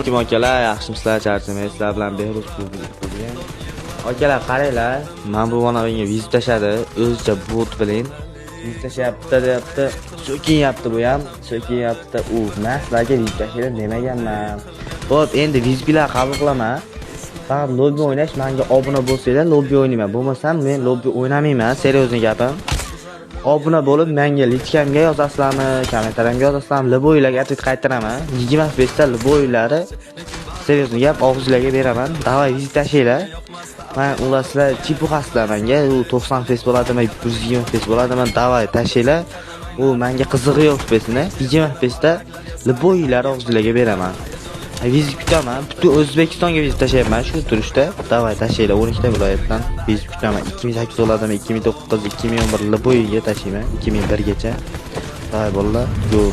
Kim akalar, yaxshimisizlar, charchamaysizlar bilan Behruz bo'lgan. Akalar qaranglar, men bu vonaga vizit tashadi, o'zicha bot bilan vizit tashyapti, deyapti. So'kinyapti bu ham, so'kinyapti. Sizlarga vizit tashlayman demaganman. Xo'p, endi vizitlar qabul qilaman. Faqat lobbi o'ynash, menga obuna bo'lsanglar lobbi o'ynayman. Bo'lmasam men lobbi o'ynamayman, seriyozli gapim. Obuna bo'lib, menga lichkamga yozasizlarmi, kommentariyamga yozasizlarmi, liboylarga atib qaytaraman. 20 festa liboylari seriyozli gap og'izlarga beraman. Davay vizit tashlaylar. Men ularga chipuqasizlar menga, u 90 fest bo'ladimi, 120 fest bo'ladimi, davay tashlaylar. U menga qizig'i yo'q fesini. 20 festa liboylar og'izlarga beraman. Vizit kutaman. Butun O'zbekistonga vizit tashlayapman shu turishda. Davay tashlaylar 12 ta viloyatdan vizit kutaman. 2008 bo'ladimi, 2009, 2011 liboyga tashlayman, 2001 gacha. Davay bolalar, go.